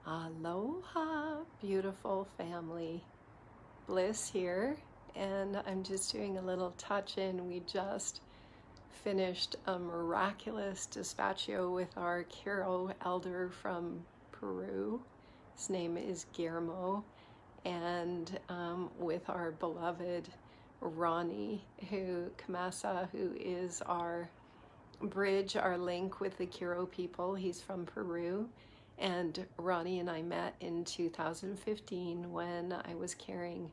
Aloha, beautiful family. Bliss here, and I'm just doing a little touch-in. We just finished a miraculous dispatcho with our Kiro elder from Peru. His name is Guillermo, and with our beloved Ronny Camasa, who is our bridge, our link with the Kiro people. He's from Peru. And Ronny and I met in 2015 when I was carrying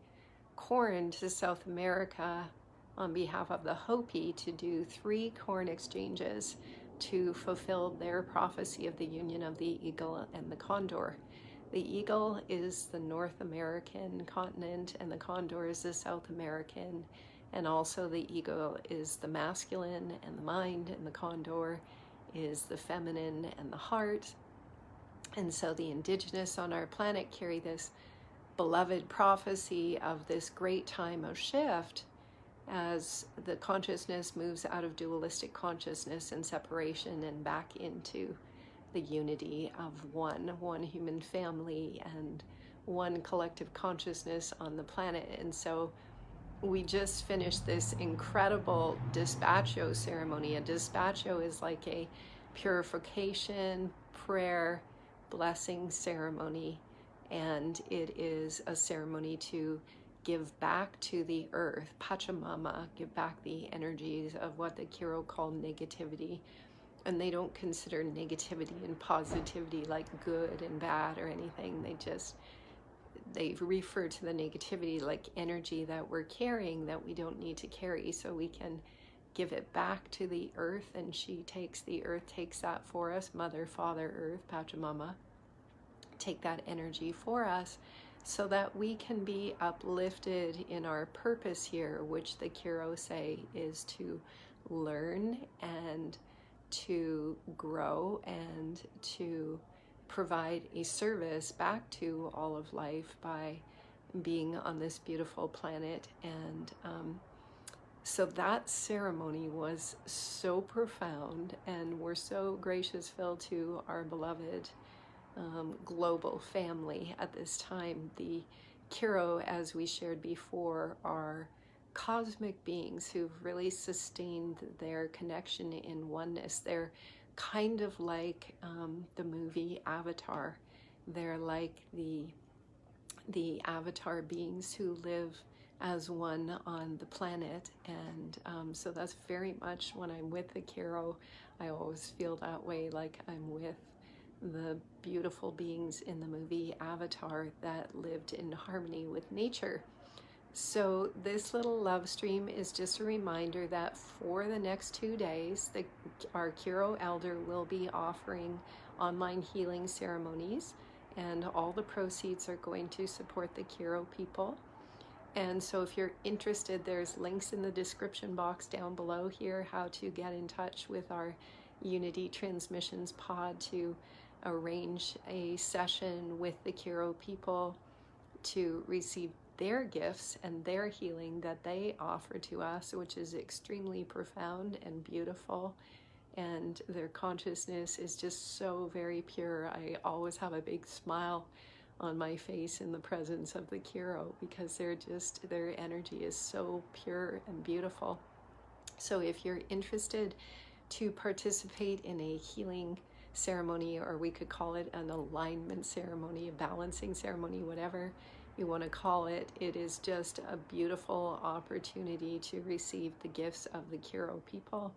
corn to South America on behalf of the Hopi to do 3 corn exchanges to fulfill their prophecy of the union of the eagle and the condor. The eagle is the North American continent and the condor is the South American, and also the eagle is the masculine and the mind, and the condor is the feminine and the heart. And so the indigenous on our planet carry this beloved prophecy of this great time of shift as the consciousness moves out of dualistic consciousness and separation and back into the unity of one human family and one collective consciousness on the planet. And so we just finished this incredible dispatcho ceremony. A dispatcho is like a purification, prayer, blessing ceremony, and it is a ceremony to give back to the earth, Pachamama, give back the energies of what the Kiro call negativity. And they don't consider negativity and positivity like good and bad or anything. They refer to the negativity like energy that we're carrying that we don't need to carry, so we can give it back to the earth, and the earth takes that for us. Mother, Father, Earth, Pachamama, take that energy for us so that we can be uplifted in our purpose here, which the Kiro say is to learn and to grow and to provide a service back to all of life by being on this beautiful planet. And so that ceremony was so profound, and we're so gracious, Phil, to our beloved global family at this time. The Kiro, as we shared before, are cosmic beings who've really sustained their connection in oneness. They're kind of like the movie Avatar. They're like the Avatar beings who live as one on the planet. And so that's very much when I'm with the Kiro, I always feel that way, like I'm with the beautiful beings in the movie Avatar that lived in harmony with nature. So this little love stream is just a reminder that for the next 2 days, our Kiro elder will be offering online healing ceremonies, and all the proceeds are going to support the Kiro people. And so if you're interested, there's links in the description box down below here how to get in touch with our Unity Transmissions pod to arrange a session with the Kiro people to receive their gifts and their healing that they offer to us, which is extremely profound and beautiful. And their consciousness is just so very pure. I always have a big smile on my face in the presence of the Kiro, because their energy is so pure and beautiful. So if you're interested to participate in a healing ceremony, or we could call it an alignment ceremony, a balancing ceremony, whatever you want to call it, it is just a beautiful opportunity to receive the gifts of the Kiro people.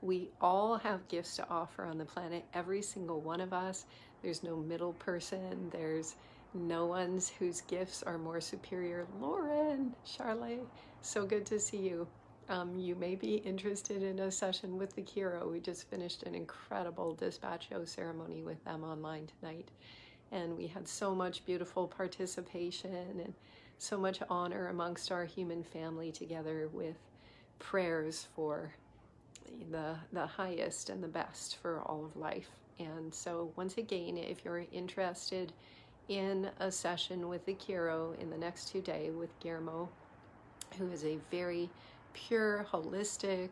We all have gifts to offer on the planet, every single one of us. There's no middle person. There's no one's whose gifts are more superior. Lauren, Charlotte, so good to see you. You may be interested in a session with the Kiro. We just finished an incredible dispatcho ceremony with them online tonight. And we had so much beautiful participation and so much honor amongst our human family, together with prayers for the highest and the best for all of life. And so once again, if you're interested in a session with the Kiro in the next 2 days with Guillermo, who is a very pure, holistic,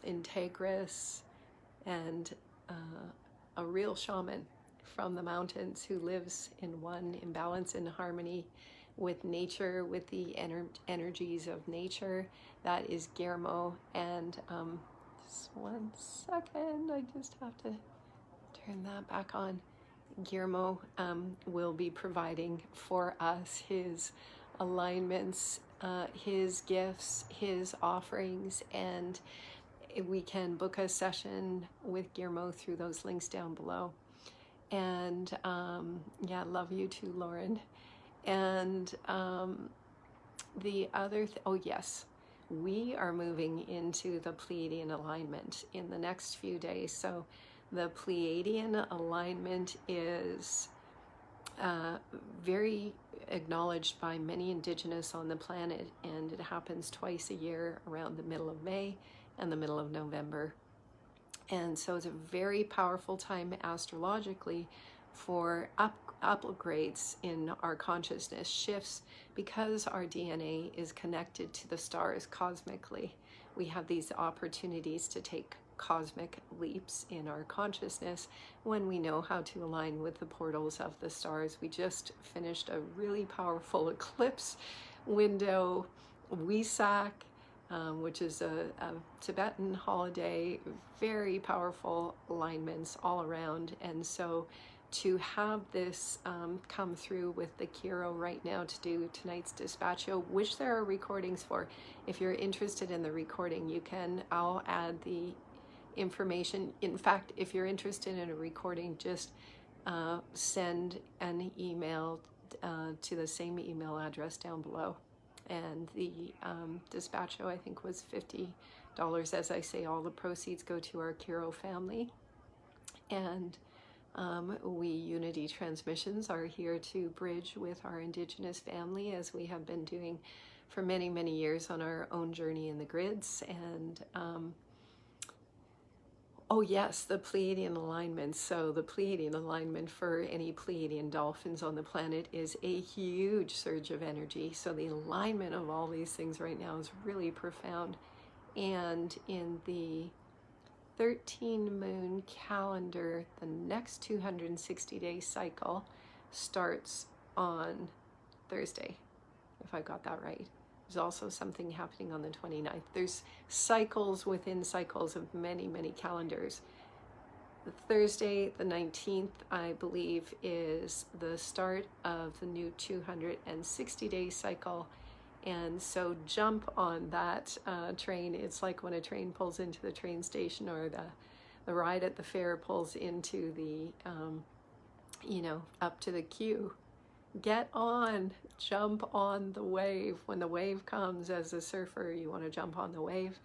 integrous, and a real shaman from the mountains who lives in balance, in harmony with nature, with the energies of nature. That is Guillermo. And just one second, I just have to turn that back on. Guillermo will be providing for us his alignments, his gifts, his offerings, and we can book a session with Guillermo through those links down below. And yeah, love you too, Lauren. And the other, oh yes, we are moving into the Pleiadian alignment in the next few days. So the Pleiadian alignment is very acknowledged by many indigenous on the planet, and it happens twice a year around the middle of May and the middle of November. And so it's a very powerful time astrologically for upgrades in our consciousness, shifts, because our DNA is connected to the stars cosmically. We have these opportunities to take cosmic leaps in our consciousness when we know how to align with the portals of the stars. We just finished a really powerful eclipse window, Wesak, which is a Tibetan holiday, very powerful alignments all around. And so to have this come through with the Kiro right now to do tonight's dispatcho, which there are recordings for. If you're interested in the recording, you can, I'll add the information. In fact, if you're interested in a recording, just send an email to the same email address down below. And the dispatcho, I think, was $50. As I say, all the proceeds go to our Kiro family. And we Unity Transmissions are here to bridge with our Indigenous family, as we have been doing for many, many years on our own journey in the grids. And oh yes, the Pleiadian alignment. So the Pleiadian alignment for any Pleiadian dolphins on the planet is a huge surge of energy. So the alignment of all these things right now is really profound. And in the 13 moon calendar, the next 260-day cycle starts on Thursday, if I got that right. There's also something happening on the 29th. There's cycles within cycles of many, many calendars. The Thursday, the 19th, I believe, is the start of the new 260-day cycle. And so jump on that train. It's like when a train pulls into the train station, or the ride at the fair pulls into the, up to the queue. Get on, jump on the wave. When the wave comes, as a surfer, you want to jump on the wave.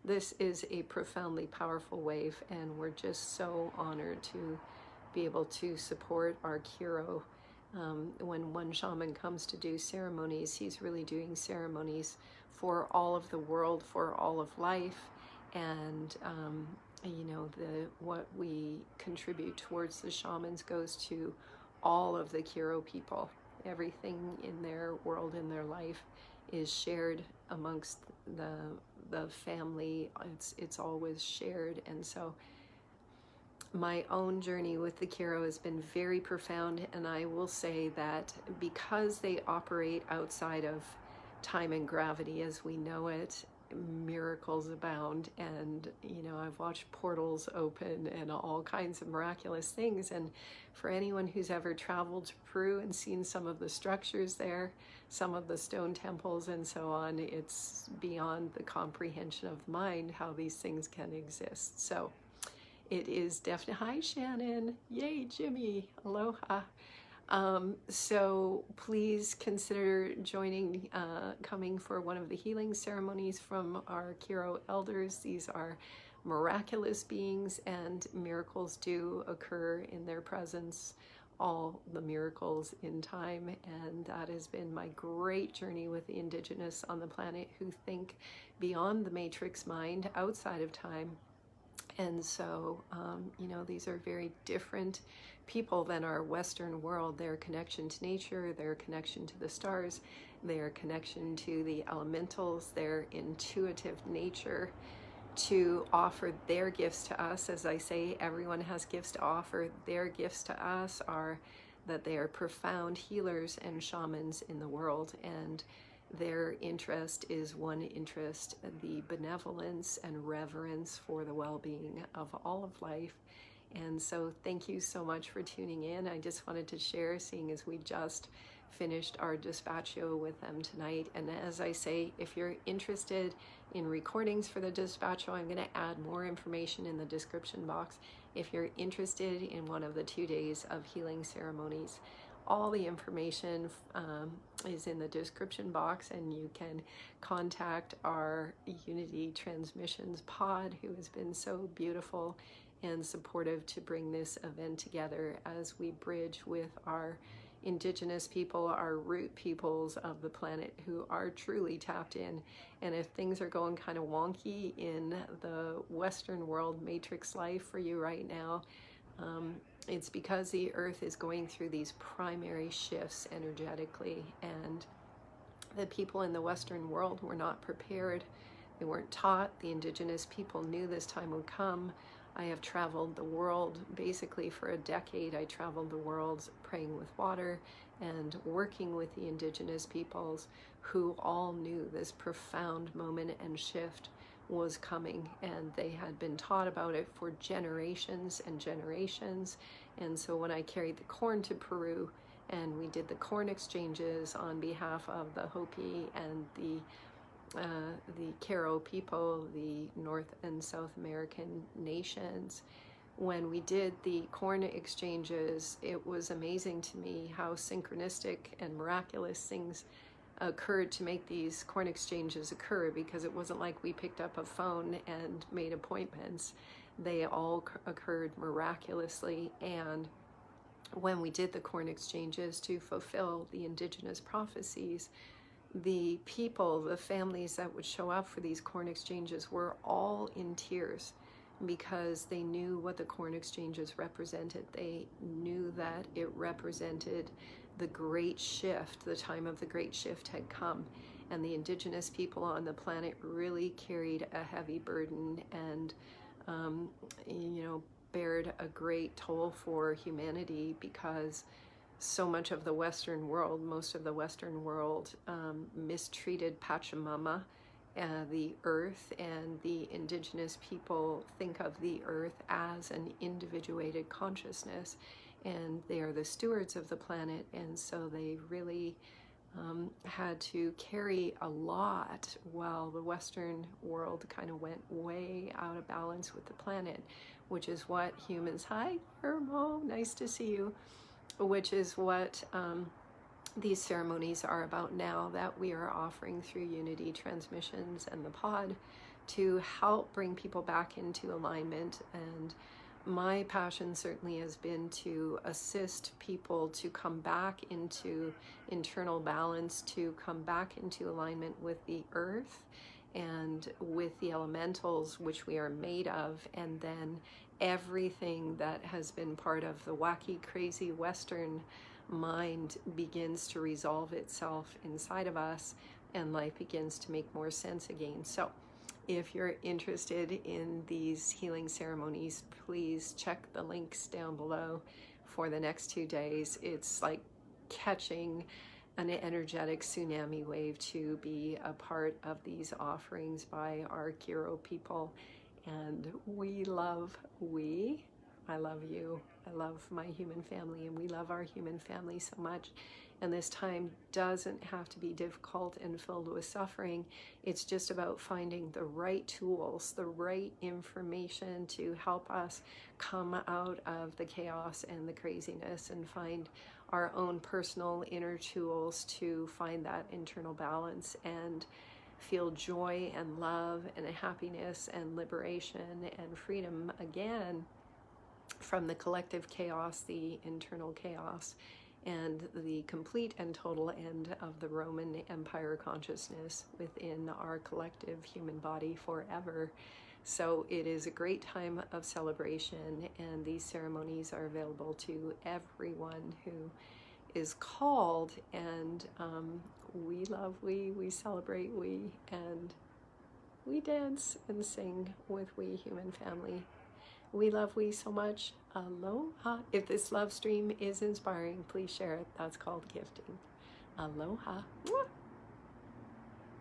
This is a profoundly powerful wave, and we're just so honored to be able to support our Kiro. When one shaman comes to do ceremonies, he's really doing ceremonies for all of the world, for all of life, and what we contribute towards the shamans goes to all of the Kiro people. Everything in their world, in their life, is shared amongst the family. It's always shared. And so my own journey with the Kiro has been very profound, and I will say that because they operate outside of time and gravity as we know it, miracles abound. And I've watched portals open and all kinds of miraculous things. And for anyone who's ever traveled to Peru and seen some of the structures there, some of the stone temples and so on, it's beyond the comprehension of mind how these things can exist. So it is definitely, hi Shannon, yay Jimmy, aloha. So please consider joining, coming for one of the healing ceremonies from our Kiro elders. These are miraculous beings, and miracles do occur in their presence, all the miracles in time. And that has been my great journey with the indigenous on the planet who think beyond the matrix mind, outside of time. And so, these are very different people than our Western world. Their connection to nature, their connection to the stars, their connection to the elementals, their intuitive nature, to offer their gifts to us. As I say, everyone has gifts to offer. Their gifts to us are that they are profound healers and shamans in the world, and their interest is one interest, the benevolence and reverence for the well-being of all of life. And so thank you so much for tuning in. I just wanted to share, seeing as we just finished our dispatcho with them tonight. And as I say, if you're interested in recordings for the dispatcho, I'm going to add more information in the description box. If you're interested in one of the 2 days of healing ceremonies, all the information is in the description box, and you can contact our Unity Transmissions pod, who has been so beautiful and supportive to bring this event together as we bridge with our indigenous people, our root peoples of the planet who are truly tapped in. And if things are going kind of wonky in the Western world matrix life for you right now, it's because the earth is going through these primary shifts energetically, and the people in the Western world were not prepared. They weren't taught. The indigenous people knew this time would come. I have traveled the world basically for a decade. I traveled the world praying with water and working with the indigenous peoples who all knew this profound moment and shift was coming, and they had been taught about it for generations and generations. And so when I carried the corn to Peru and we did the corn exchanges on behalf of the Hopi and the Q'ero people, the North and South American nations, when we did the corn exchanges, it was amazing to me how synchronistic and miraculous things occurred to make these corn exchanges occur, because it wasn't like we picked up a phone and made appointments. They all occurred miraculously. And when we did the corn exchanges to fulfill the indigenous prophecies, the people, the families that would show up for these corn exchanges were all in tears, because they knew what the corn exchanges represented. They knew that it represented the great shift. The time of the great shift had come, and the indigenous people on the planet really carried a heavy burden and bared a great toll for humanity, because so much of the Western world, most of the Western world, mistreated Pachamama, the earth, and the indigenous people think of the earth as an individuated consciousness, and they are the stewards of the planet. And so they really had to carry a lot, while the Western world kind of went way out of balance with the planet, which is what humans, hi Hermo, nice to see you, which is what these ceremonies are about now, that we are offering through Unity Transmissions and the pod to help bring people back into alignment. And my passion certainly has been to assist people to come back into internal balance, to come back into alignment with the earth and with the elementals which we are made of, and then everything that has been part of the wacky, crazy Western mind begins to resolve itself inside of us, and life begins to make more sense again. So if you're interested in these healing ceremonies, please check the links down below for the next 2 days. It's like catching an energetic tsunami wave to be a part of these offerings by our Q'ero people. And I love you. I love my human family, and we love our human family so much. And this time doesn't have to be difficult and filled with suffering. It's just about finding the right tools, the right information to help us come out of the chaos and the craziness, and find our own personal inner tools to find that internal balance and feel joy and love and happiness and liberation and freedom again from the collective chaos, the internal chaos, and the complete and total end of the Roman Empire consciousness within our collective human body forever. So it is a great time of celebration, and these ceremonies are available to everyone who is called. And we love, we celebrate, and we dance and sing with we human family. We love we so much. Aloha. If this love stream is inspiring, please share it. That's called gifting. Aloha. Mwah.